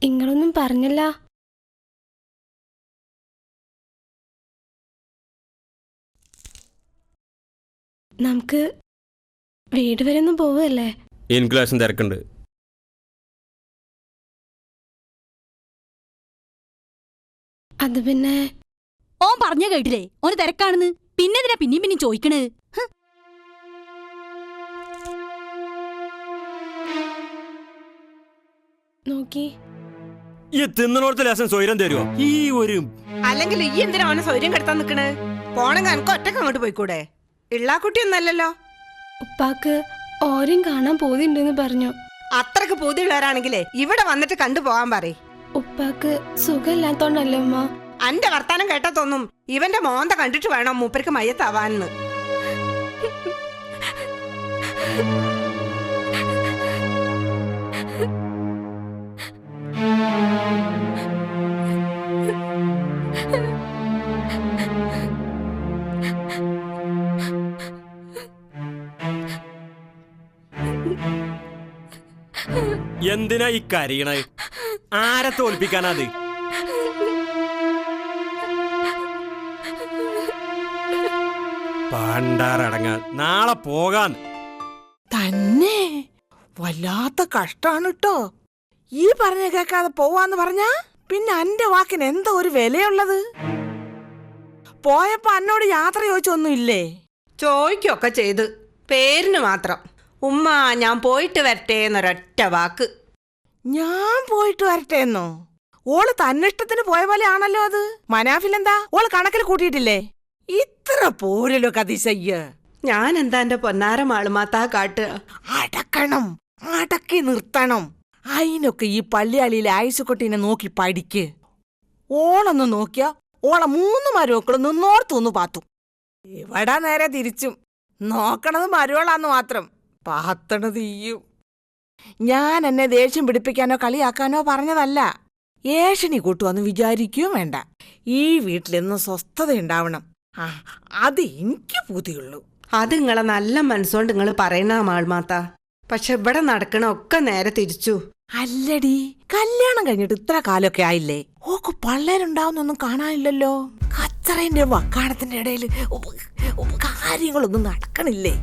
ഇങ്ങളൊന്നും പറഞ്ഞല്ല. നമുക്ക് വീട് വരെ ഒന്നും പോവല്ലേ? എനിക്ക് ലേശം തിരക്കുണ്ട്. അത് പിന്നെ ഓൻ പറഞ്ഞ കേട്ടില്ലേ ഓന് തിരക്കാണെന്ന്. പിന്നെതിനാ പിന്നെയും ചോദിക്കണേ? നോക്കി ഈ തിന്നണോടത്ത് ലേശം സ്വൈരം തരുമോ? ഈ ഒരു അല്ലെങ്കിൽ ഈ എന്തിനാ അവനെ സൗര്യം കെടുത്താൻ നിക്കണ്? പോണെങ്കിൽ എനിക്ക് ഒറ്റക്ക് അങ്ങോട്ട് പോയിക്കൂടെ? ഇള്ളാക്കുട്ടിയൊന്നല്ലല്ലോ. ഉപ്പാക്ക് ഓരും കാണാൻ പോകുന്നുണ്ടെന്ന് പറഞ്ഞു. അത്രക്ക് പൂതിയുള്ളവരാണെങ്കിലേ ഇവിടെ വന്നിട്ട് കണ്ടു പോകാൻ പറയും. ഉപ്പാക്ക് സുഖമില്ലാത്തോണ്ടല്ലേ ഉമ്മ? അന്റെ വർത്താനം കേട്ടാ തോന്നും ഇവന്റെ മോന്ത കണ്ടിട്ട് വേണം മൂപ്പർക്ക് മയ്യത്താവാന്ന്. എന്തിനാ ഈ കരയണ? ആരെ തോൽപ്പിക്കാനത്? പണ്ടാറടങ്ങാൻ നാളെ പോകാൻ തന്നെ വല്ലാത്ത കഷ്ടാണ് ട്ടോ. ഈ പറഞ്ഞ കേൾക്കാതെ പോവാന്ന് പറഞ്ഞാ പിന്നെ അന്റെ വാക്കിന് എന്താ ഒരു വിലയുള്ളത്? പോയപ്പോ എന്നോട് യാത്ര ചോദിച്ചൊന്നും ഇല്ലേ? ചോദിക്കൊക്കെ ചെയ്ത് പേരിന് മാത്രം. ഉമ്മ ഞാൻ പോയിട്ട് വരട്ടെ എന്നൊരൊറ്റ വാക്ക്. ഞാൻ പോയിട്ട് വരട്ടെ എന്നോ? ഓള് തന്നിഷ്ടത്തിന് പോയ പോലെ ആണല്ലോ അത്. മനാഫിലെന്താ ഓള് കണക്കിൽ കൂട്ടിയിട്ടില്ലേ? ഇത്ര പോരല്ലോ കതിശയ്യ. ഞാൻ എന്താ എന്റെ പൊന്നാര മാളുമാത്താ കാട്ടുക? അടക്കണം, അടക്കി നിർത്തണം. അതിനൊക്കെ ഈ പള്ളിയാളിയിലെ ആയുസുകൊട്ടിനെ നോക്കി പഠിക്ക്. ഓളൊന്ന് നോക്കിയ ഓളെ 3 മരുമക്കളും നിന്നോർത്തൊന്നു പാത്തു. ഇവിടെ നേരെ തിരിച്ചും. നോക്കണത് മരുവളാന്ന് മാത്രം, പാത്തണത് ഈയും. ഞാൻ എന്നെ ദേഷ്യം പിടിപ്പിക്കാനോ കളിയാക്കാനോ പറഞ്ഞതല്ല. ഏഷണി കൂട്ടുവന്ന് വിചാരിക്കുകയും വേണ്ട. ഈ വീട്ടിലെന്നും സ്വസ്ഥതയുണ്ടാവണം. അത് എനിക്ക് പൂതിയുള്ളൂ. അത് നിങ്ങളെ നല്ല മനസ്സുകൊണ്ട് നിങ്ങൾ പറയുന്ന മാൾമാത്ത. പക്ഷെ ഇവിടെ നടക്കണ ഒക്കെ നേരെ തിരിച്ചു. അല്ലടി, കല്യാണം കഴിഞ്ഞിട്ട് ഇത്ര കാലമൊക്കെ ആയില്ലേ? ഓക്ക് പള്ളേരുണ്ടാവുന്നൊന്നും കാണാനില്ലല്ലോ. കച്ചറേന്റെ വക്കാണത്തിന്റെ ഇടയിൽ കാര്യങ്ങളൊന്നും നടക്കണില്ലേ?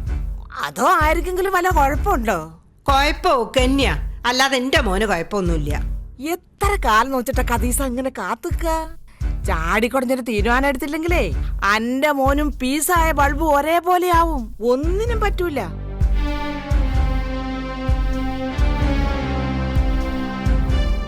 അതോ ആർക്കെങ്കിലും വല്ല കുഴപ്പമുണ്ടോ? കുഴപ്പോ കന്യ, അല്ലാതെ എന്റെ മോന് കുഴപ്പമൊന്നുമില്ല. എത്ര കാലം നോച്ചിട്ട കദീസ ഇങ്ങനെ കാത്തുക്ക? ചാടിക്കൊടഞ്ഞൊരു തീരുമാനം എടുത്തില്ലെങ്കിലേ അന്റെ മോനും പീസായ ബൾബ് ഒരേപോലെ ആവും. ഒന്നിനും പറ്റൂല.